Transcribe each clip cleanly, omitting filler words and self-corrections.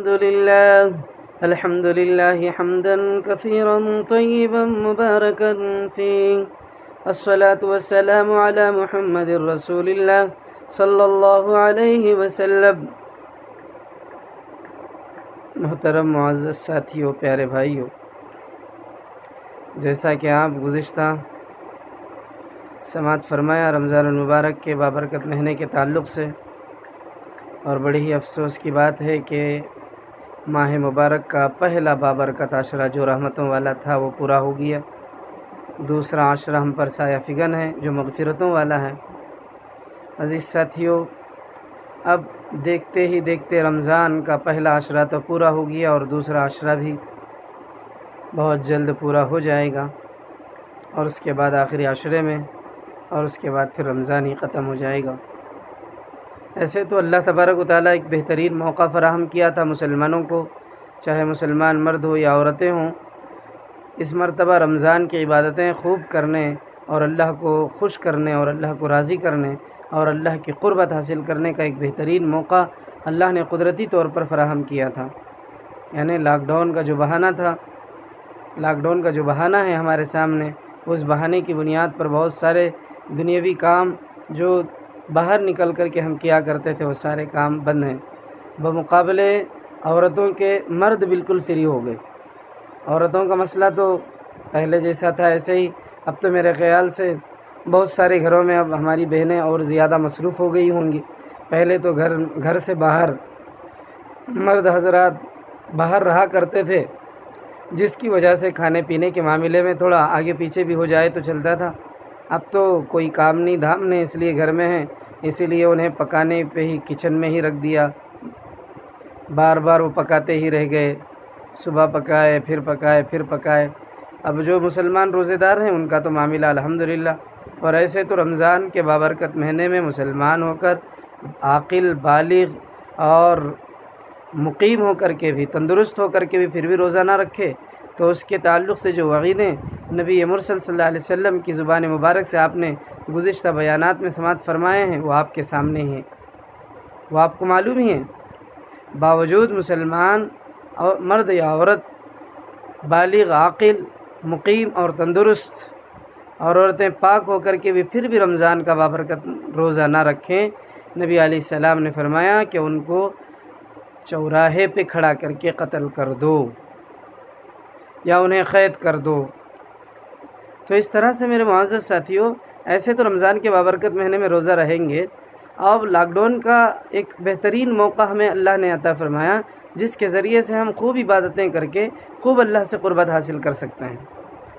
الحمد لله حمدا كثيرا طيبا مباركا فيه الصلاة والسلام على محمد رسول الله صلی اللہ علیہ وسلم۔ محترم معزز ساتھیوں، پیارے بھائیوں، جیسا کہ آپ گزشتہ سماعت فرمایا رمضان المبارک کے بابرکت مہینے کے تعلق سے، اور بڑی ہی افسوس کی بات ہے کہ ماہ مبارک کا پہلا بابرکت عشرہ جو رحمتوں والا تھا وہ پورا ہو گیا۔ دوسرا عشرہ ہم پر سایہ فگن ہے جو مغفرتوں والا ہے۔ عزیز ساتھیوں، اب دیکھتے ہی دیکھتے رمضان کا پہلا عشرہ تو پورا ہو گیا اور دوسرا عشرہ بھی بہت جلد پورا ہو جائے گا، اور اس کے بعد آخری عشرے میں، اور اس کے بعد پھر رمضان ہی ختم ہو جائے گا۔ ایسے تو اللہ تبارک و تعالیٰ ایک بہترین موقع فراہم کیا تھا مسلمانوں کو، چاہے مسلمان مرد ہو یا عورتیں ہوں، اس مرتبہ رمضان کی عبادتیں خوب کرنے اور اللہ کو خوش کرنے اور اللہ کو راضی کرنے اور اللہ کی قربت حاصل کرنے کا ایک بہترین موقع اللہ نے قدرتی طور پر فراہم کیا تھا۔ یعنی لاک ڈاؤن کا جو بہانہ ہے ہمارے سامنے، اس بہانے کی بنیاد پر بہت سارے دنیاوی کام جو باہر نکل کر کے ہم کیا کرتے تھے وہ سارے کام بند ہیں۔ بمقابلے عورتوں کے مرد بالکل فری ہو گئے۔ عورتوں کا مسئلہ تو پہلے جیسا تھا ایسے ہی، اب تو میرے خیال سے بہت سارے گھروں میں اب ہماری بہنیں اور زیادہ مصروف ہو گئی ہوں گی۔ پہلے تو گھر سے باہر مرد حضرات باہر رہا کرتے تھے، جس کی وجہ سے کھانے پینے کے معاملے میں تھوڑا آگے پیچھے بھی ہو جائے تو چلتا تھا۔ اب تو کوئی کام نہیں دھام نہیں، اس لیے گھر میں ہیں، اسی لیے انہیں پکانے پہ ہی کچن میں ہی رکھ دیا، بار بار وہ پکاتے ہی رہ گئے، صبح پکائے پھر پکائے۔ اب جو مسلمان روزے دار ہیں ان کا تو معاملہ الحمدللہ۔ اور ایسے تو رمضان کے بابرکت مہینے میں مسلمان ہو کر عاقل بالغ اور مقیم ہو کر کے بھی، تندرست ہو کر کے بھی پھر بھی روزہ نہ رکھے تو اس کے تعلق سے جو وعیدیں نبی مرسل صلی اللہ علیہ وسلم کی زبان مبارک سے آپ نے گزشتہ بیانات میں سماعت فرمائے ہیں وہ آپ کے سامنے ہیں، وہ آپ کو معلوم ہی ہیں۔ باوجود مسلمان اور مرد یا عورت بالغ عاقل مقیم اور تندرست اور عورتیں پاک ہو کر کے بھی پھر بھی رمضان کا بابرکت روزہ نہ رکھیں، نبی علیہ السلام نے فرمایا کہ ان کو چوراہے پہ کھڑا کر کے قتل کر دو یا انہیں قید کر دو۔ تو اس طرح سے میرے معزز ساتھیوں، ایسے تو رمضان کے بابرکت مہینے میں روزہ رہیں گے۔ اب لاک ڈاؤن کا ایک بہترین موقع ہمیں اللہ نے عطا فرمایا، جس کے ذریعے سے ہم خوب عبادتیں کر کے خوب اللہ سے قربت حاصل کر سکتے ہیں۔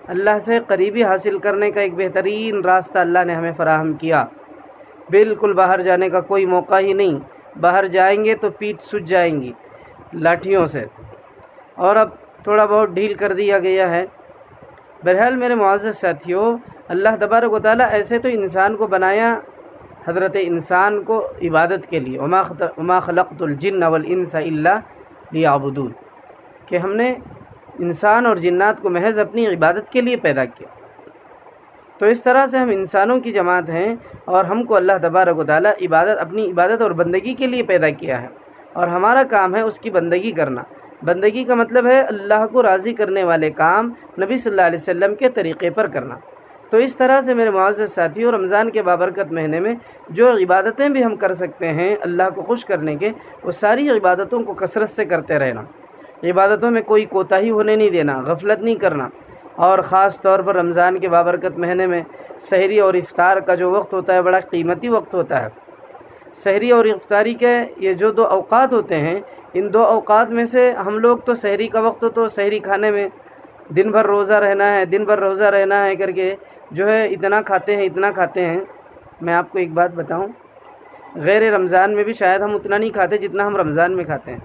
اللہ سے قریبی حاصل کرنے کا ایک بہترین راستہ اللہ نے ہمیں فراہم کیا۔ بالکل باہر جانے کا کوئی موقع ہی نہیں، باہر جائیں گے تو پیٹھ سوج جائیں گی لاٹھیوں سے، اور اب تھوڑا بہت ڈھیل کر دیا گیا ہے۔ بہرحال میرے معزز ساتھیوں، اللہ تبارک و تعالیٰ ایسے تو انسان کو بنایا، حضرت انسان کو عبادت کے لیے، وما خلقت الجن والانس الا لیعبدون، کہ ہم نے انسان اور جنات کو محض اپنی عبادت کے لیے پیدا کیا۔ تو اس طرح سے ہم انسانوں کی جماعت ہیں اور ہم کو اللہ تبارک و تعالیٰ اپنی عبادت اور بندگی کے لیے پیدا کیا ہے، اور ہمارا کام ہے اس کی بندگی کرنا۔ بندگی کا مطلب ہے اللہ کو راضی کرنے والے کام نبی صلی اللہ علیہ وسلم کے طریقے پر کرنا۔ تو اس طرح سے میرے معزز ساتھیوں، رمضان کے بابرکت مہینے میں جو عبادتیں بھی ہم کر سکتے ہیں اللہ کو خوش کرنے کے، وہ ساری عبادتوں کو کثرت سے کرتے رہنا۔ عبادتوں میں کوئی کوتاہی ہونے نہیں دینا، غفلت نہیں کرنا، اور خاص طور پر رمضان کے بابرکت مہینے میں سحری اور افطار کا جو وقت ہوتا ہے بڑا قیمتی وقت ہوتا ہے۔ سحری اور افطاری کے یہ جو دو اوقات ہوتے ہیں، ان دو اوقات میں سے ہم لوگ تو سحری کا وقت تو سحری کھانے میں دن بھر روزہ رہنا ہے کر کے جو ہے اتنا کھاتے ہیں۔ میں آپ کو ایک بات بتاؤں، غیر رمضان میں بھی شاید ہم اتنا نہیں کھاتے جتنا ہم رمضان میں کھاتے ہیں،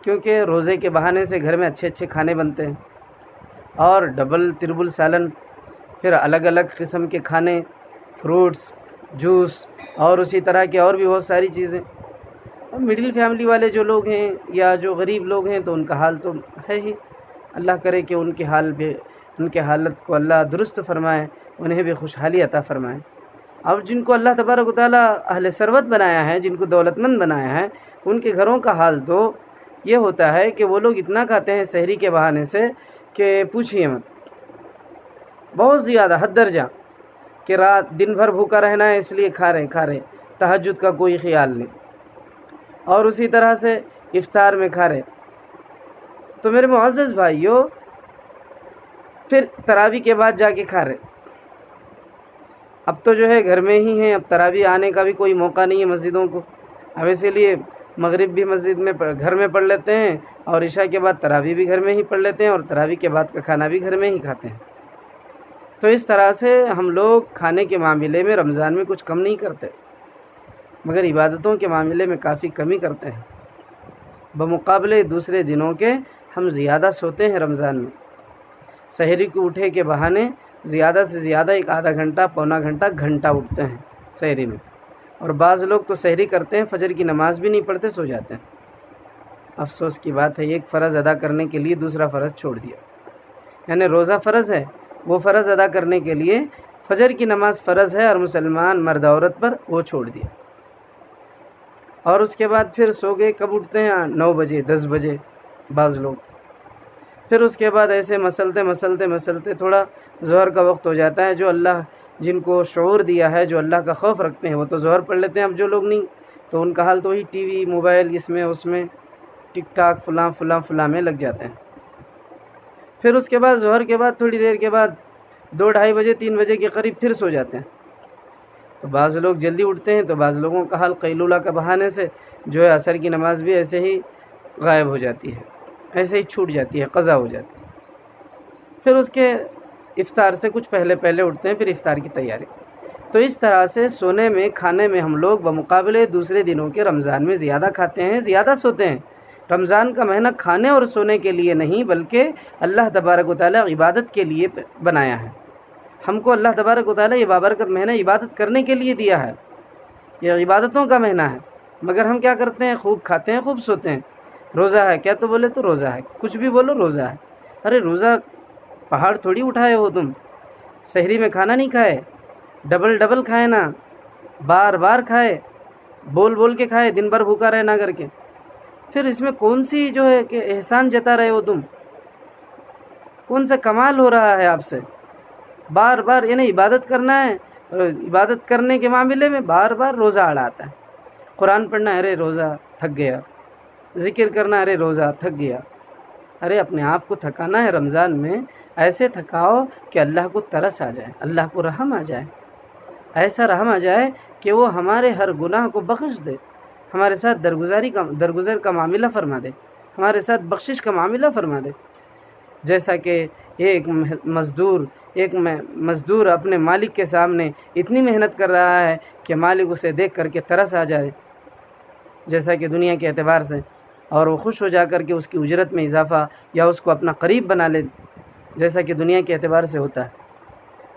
کیونکہ روزے کے بہانے سے گھر میں اچھے کھانے بنتے ہیں، اور ڈبل تربل سالن، پھر الگ الگ قسم کے کھانے، فروٹس، جوس، اور اسی طرح کے اور بھی بہت ساری چیزیں۔ اور مڈل فیملی والے جو لوگ ہیں یا جو غریب لوگ ہیں تو ان کا حال تو ہے ہی، اللہ کرے کہ ان کے حالت کو اللہ درست فرمائے، انہیں بھی خوشحالی عطا فرمائے۔ اب جن کو اللہ تبارک و تعالیٰ اہل ثروت بنایا ہے، جن کو دولت مند بنایا ہے، ان کے گھروں کا حال تو یہ ہوتا ہے کہ وہ لوگ اتنا کھاتے ہیں سحری کے بہانے سے کہ پوچھئے مت، بہت زیادہ حد درجہ، کہ رات دن بھر بھوکا رہنا ہے اس لیے کھا رہے، تہجد کا کوئی خیال نہیں، اور اسی طرح سے افطار میں کھا رہے۔ تو میرے معزز بھائیوں، پھر تراویح کے بعد جا کے کھا رہے۔ اب تو جو ہے گھر میں ہی ہیں، اب تراویح آنے کا بھی کوئی موقع نہیں ہے مسجدوں کو، اب اسی لیے مغرب بھی مسجد میں گھر میں پڑھ لیتے ہیں، اور عشاء کے بعد تراویح بھی گھر میں ہی پڑھ لیتے ہیں، اور تراویح کے بعد کا کھانا بھی گھر میں ہی کھاتے ہیں۔ تو اس طرح سے ہم لوگ کھانے کے معاملے میں رمضان میں کچھ کم نہیں کرتے، مگر عبادتوں کے معاملے میں کافی کمی کرتے ہیں۔ بمقابلے دوسرے دنوں کے ہم زیادہ سوتے ہیں رمضان میں، سحری کو اٹھے کے بہانے زیادہ سے زیادہ ایک آدھا گھنٹہ، پونا گھنٹہ اٹھتے ہیں سحری میں، اور بعض لوگ تو سحری کرتے ہیں فجر کی نماز بھی نہیں پڑھتے، سو جاتے ہیں۔ افسوس کی بات ہے، ایک فرض ادا کرنے کے لیے دوسرا فرض چھوڑ دیا، یعنی روزہ فرض ہے، وہ فرض ادا کرنے کے لیے فجر کی نماز فرض ہے، اور مسلمان مرد عورت پر وہ چھوڑ دیا، اور اس کے بعد پھر سو گئے۔ کب اٹھتے ہیں؟ 9 بجے 10 بجے بعض لوگ، پھر اس کے بعد ایسے مسلتے تھوڑا ظہر کا وقت ہو جاتا ہے۔ جو اللہ جن کو شعور دیا ہے، جو اللہ کا خوف رکھتے ہیں، وہ تو ظہر پڑھ لیتے ہیں، اب جو لوگ نہیں تو ان کا حال تو وہی ٹی وی، موبائل، اس میں اس میں، ٹک ٹاک، فلاں میں لگ جاتے ہیں۔ پھر اس کے بعد ظہر کے بعد تھوڑی دیر کے بعد 2 ڈھائی بجے 3 بجے کے قریب پھر سو جاتے ہیں۔ تو بعض لوگ جلدی اٹھتے ہیں، تو بعض لوگوں کا حال قیلولہ کا بہانے سے جو ہے عصر کی نماز بھی ایسے ہی غائب ہو جاتی ہے، ایسے ہی چھوٹ جاتی ہے، قضا ہو جاتی ہے۔ پھر اس کے افطار سے کچھ پہلے اٹھتے ہیں، پھر افطار کی تیاری۔ تو اس طرح سے سونے میں، کھانے میں ہم لوگ بمقابلے دوسرے دنوں کے رمضان میں زیادہ کھاتے ہیں، زیادہ سوتے ہیں۔ رمضان کا مہینہ کھانے اور سونے کے لیے نہیں، بلکہ اللہ تبارک و تعالیٰ عبادت کے لیے بنایا ہے۔ ہم کو اللہ تبارک و تعالیٰ یہ بابرکت مہینہ عبادت کرنے کے لیے دیا ہے، یہ عبادتوں کا مہینہ ہے، مگر ہم کیا کرتے ہیں؟ خوب کھاتے ہیں، خوب سوتے ہیں۔ روزہ ہے کیا تو بولے تو روزہ ہے، کچھ بھی بولو روزہ ہے۔ ارے روزہ پہاڑ تھوڑی اٹھائے ہو تم، سحری میں کھانا نہیں کھائے، ڈبل کھائے نا، بار کھائے، بول کے کھائے، دن بھر بھوکا رہنا کر کے، پھر اس میں کون سی جو ہے کہ احسان جتا رہے ہو تم؟ کون سا کمال ہو رہا ہے آپ سے؟ بار یعنی عبادت کرنا ہے، عبادت کرنے کے معاملے میں بار روزہ اڑاتا ہے۔ قرآن پڑھنا، ارے روزہ تھک گیا، ذکر کرنا، ارے روزہ تھک گیا۔ ارے اپنے آپ کو تھکانا ہے رمضان میں، ایسے تھکاؤ کہ اللہ کو ترس آ جائے، اللہ کو رحم آ جائے، ایسا رحم آ جائے کہ وہ ہمارے ہر گناہ کو بخش دے، ہمارے ساتھ درگزر کا معاملہ فرما دے، ہمارے ساتھ بخشش کا معاملہ فرما دے۔ جیسا کہ ایک مزدور اپنے مالک کے سامنے اتنی محنت کر رہا ہے کہ مالک اسے دیکھ کر کے ترس آ جائے، جیسا کہ دنیا کے اعتبار سے، اور وہ خوش ہو جا کر کے اس کی اجرت میں اضافہ یا اس کو اپنا قریب بنا لے، جیسا کہ دنیا کے اعتبار سے ہوتا ہے۔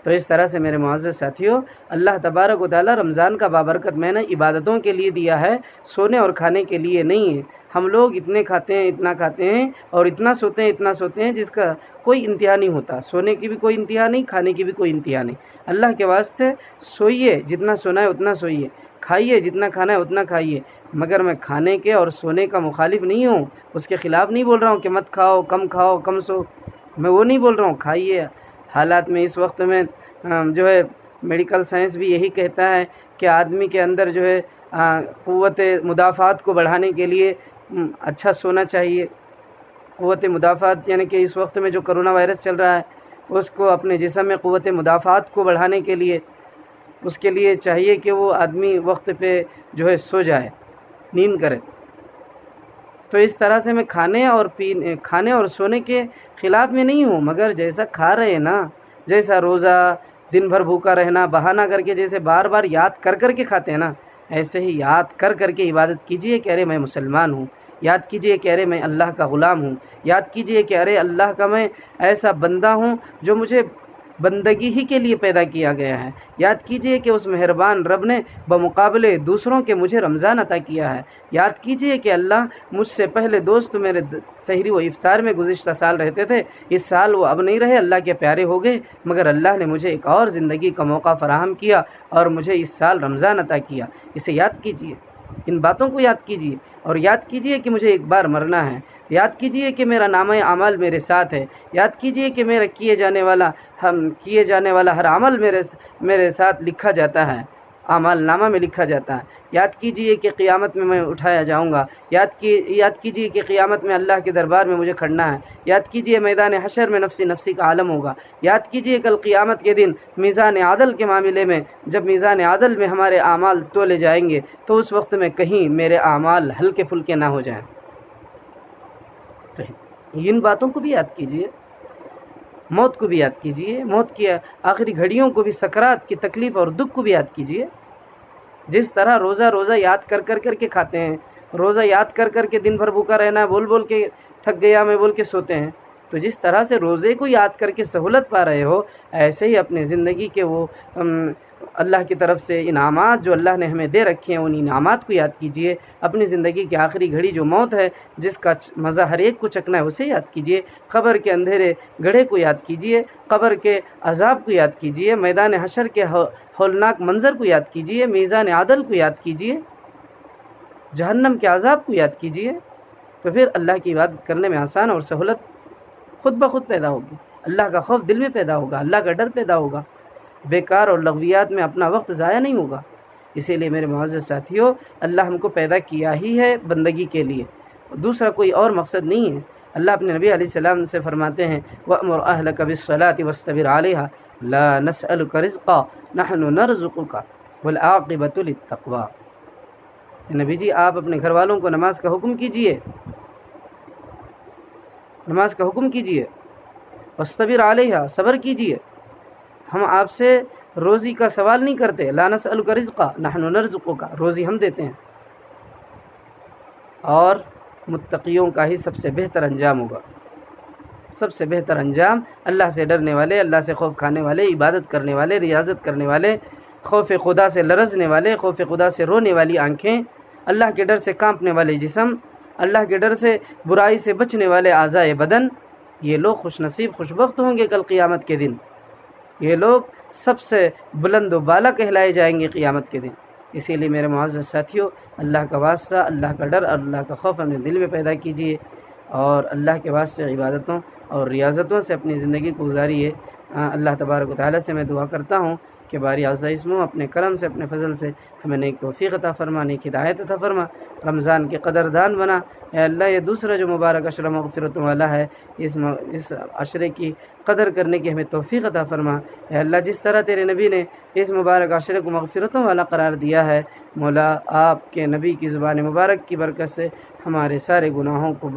تو اس طرح سے میرے معزز ساتھیوں، اللہ تبارک و تعالیٰ رمضان کا بابرکت مہینہ عبادتوں کے لیے دیا ہے، سونے اور کھانے کے لیے نہیں ہے۔ ہم لوگ اتنے کھاتے ہیں، اتنا کھاتے ہیں، اور اتنا سوتے ہیں جس کا کوئی انتہا نہیں ہوتا، سونے کی بھی کوئی انتہا نہیں، کھانے کی بھی کوئی انتہا نہیں۔ اللہ کے واسطے سوئیے، جتنا سونا ہے اتنا سوئیے، کھائیے جتنا کھانا ہے اتنا کھائیے، مگر میں کھانے کے اور سونے کا مخالف نہیں ہوں، اس کے خلاف نہیں بول رہا ہوں کہ مت کھاؤ، کم سو، میں وہ نہیں بول رہا ہوں، کھائیے۔ حالات میں اس وقت میں جو ہے میڈیکل سائنس بھی یہی کہتا ہے کہ آدمی کے اندر جو ہے قوت مدافعت کو بڑھانے کے لیے اچھا سونا چاہیے۔ قوت مدافعت یعنی کہ اس وقت میں جو کرونا وائرس چل رہا ہے، اس کو اپنے جسم میں قوت مدافعت کو بڑھانے کے لیے اس کے لیے چاہیے کہ وہ آدمی وقت پہ جو ہے سو جائے، نیند کرے۔ تو اس طرح سے میں کھانے اور سونے کے خلاف میں نہیں ہوں، مگر جیسا کھا رہے ہیں نا، جیسا روزہ، دن بھر بھوکا رہنا، بہانہ کر کے جیسے بار یاد کر کے کھاتے ہیں نا، ایسے ہی یاد کر کے عبادت کیجئے کہ ارے میں مسلمان ہوں، یاد کیجئے کہ ارے میں اللہ کا غلام ہوں، یاد کیجئے کہ ارے اللہ کا میں ایسا بندہ ہوں جو مجھے بندگی ہی کے لیے پیدا کیا گیا ہے، یاد کیجئے کہ اس مہربان رب نے بمقابلے دوسروں کے مجھے رمضان عطا کیا ہے، یاد کیجئے کہ اللہ مجھ سے پہلے دوست میرے سحری و افطار میں گزشتہ سال رہتے تھے، اس سال وہ اب نہیں رہے، اللہ کے پیارے ہو گئے، مگر اللہ نے مجھے ایک اور زندگی کا موقع فراہم کیا اور مجھے اس سال رمضان عطا کیا، اسے یاد کیجئے۔ ان باتوں کو یاد کیجیے، اور یاد کیجیے کہ مجھے ایک بار مرنا ہے، یاد کیجیے کہ میرا نامہ اعمال میرے ساتھ ہے، یاد کیجیے کہ میرا کیے جانے والا ہر عمل میرے ساتھ لکھا جاتا ہے، اعمال نامہ میں لکھا جاتا ہے۔ یاد کیجیے کہ قیامت میں اٹھایا جاؤں گا، یاد کیجیے کہ قیامت میں اللہ کے دربار میں مجھے کھڑنا ہے، یاد کیجیے میدان حشر میں نفسی نفسی کا عالم ہوگا، یاد کیجیے کل قیامت کے دن میزان عدل کے معاملے میں جب میزان عدل میں ہمارے اعمال تولے جائیں گے تو اس وقت میں کہیں میرے اعمال ہلکے پھلکے نہ ہو جائیں۔ ان باتوں کو بھی یاد کیجیے، موت کو بھی یاد کیجیے، موت کی آخری گھڑیوں کو بھی، سکرات کی تکلیف اور دکھ کو بھی یاد کیجیے۔ جس طرح روزہ یاد کر کے کھاتے ہیں، روزہ یاد کر کے دن بھر بھوکا رہنا، بول کے تھک گیا میں بول کے سوتے ہیں، تو جس طرح سے روزے کو یاد کر کے سہولت پا رہے ہو، ایسے ہی اپنے زندگی کے وہ اللہ کی طرف سے انعامات جو اللہ نے ہمیں دے رکھے ہیں، ان انعامات کو یاد کیجیے۔ اپنی زندگی کی آخری گھڑی جو موت ہے، جس کا مزہ ہر ایک کو چکنا ہے، اسے یاد کیجیے۔ قبر کے اندھیرے گڑھے کو یاد کیجیے، قبر کے عذاب کو یاد کیجیے، میدان حشر کے ہولناک منظر کو یاد کیجیے، میزان عدل کو یاد کیجیے، جہنم کے عذاب کو یاد کیجیے، تو پھر اللہ کی عبادت کرنے میں آسان اور سہولت خود بخود پیدا ہوگی، اللہ کا خوف دل میں پیدا ہوگا، اللہ کا ڈر پیدا ہوگا، بیکار اور لغویات میں اپنا وقت ضائع نہیں ہوگا۔ اسی لیے میرے معزز ساتھیوں، اللہ ہم کو پیدا کیا ہی ہے بندگی کے لیے، دوسرا کوئی اور مقصد نہیں ہے۔ اللہ اپنے نبی علیہ السلام سے فرماتے ہیں وَأْمُرْ أَهْلَكَ بِالصَّلَاةِ وَاسْتَبِرْ عَلَيْهَا لَا نَسْأَلُكَ رِزْقًا نَحْنُ نَرْزُقُكَ وَالْعَاقِبَةُ لِلتَّقْوَىٰ۔ نبی جی آپ اپنے گھر والوں کو نماز کا حکم کیجئے، نماز کا حکم کیجئے، وَاسْتَبِرْ عَلَيْهَا، صبر کیجئے۔ ہم آپ سے روزی کا سوال نہیں کرتے، لا نسألک رزقا نحن نرزقک، روزی ہم دیتے ہیں، اور متقیوں کا ہی سب سے بہتر انجام ہوگا۔ سب سے بہتر انجام اللہ سے ڈرنے والے، اللہ سے خوف کھانے والے، عبادت کرنے والے، ریاضت کرنے والے، خوف خدا سے لرزنے والے، خوف خدا سے رونے والی آنکھیں، اللہ کے ڈر سے کانپنے والے جسم، اللہ کے ڈر سے برائی سے بچنے والے اعضائے بدن، یہ لوگ خوش نصیب خوش بخت ہوں گے کل قیامت کے دن۔ یہ لوگ سب سے بلند و بالا کہلائے جائیں گے قیامت کے دن۔ اسی لیے میرے معزز ساتھیوں، اللہ کا واسطہ، اللہ کا ڈر، اللہ کا خوف اپنے دل میں پیدا کیجیے، اور اللہ کے واسطے عبادتوں اور ریاضتوں سے اپنی زندگی کو گزاریے۔ اللہ تبارک و تعالیٰ سے میں دعا کرتا ہوں کہ باری اعظم اسمو اپنے کرم سے، اپنے فضل سے ہمیں نیک توفیق عطا فرما، نیک ہدایت عطا فرما، رمضان کے قدردان بنا۔ اے اللہ، یہ دوسرا جو مبارک عشرہ مغفرتوں والا ہے، اس عشرے کی قدر کرنے کی ہمیں توفیق عطا فرما۔ اے اللہ، جس طرح تیرے نبی نے اس مبارک عشرے کو مغفرتوں والا قرار دیا ہے، مولا آپ کے نبی کی زبان مبارک کی برکت سے ہمارے سارے گناہوں کو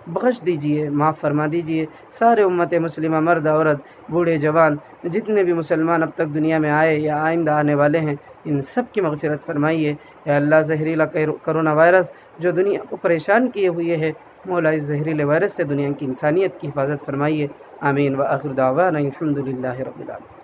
بخش دیجئے، معاف فرما دیجئے۔ سارے امت مسلمہ، مرد عورت، بوڑھے جوان، جتنے بھی مسلمان اب تک دنیا میں آئے یا آئندہ آنے والے ہیں، ان سب کی مغفرت فرمائیے۔ اے اللہ، زہریلا کرونا وائرس جو دنیا کو پریشان کیے ہوئے ہے، مولا اس زہریلے وائرس سے دنیا کی انسانیت کی حفاظت فرمائیے۔ آمین۔ وآخر دعوانا الحمد للہ رب العالمین۔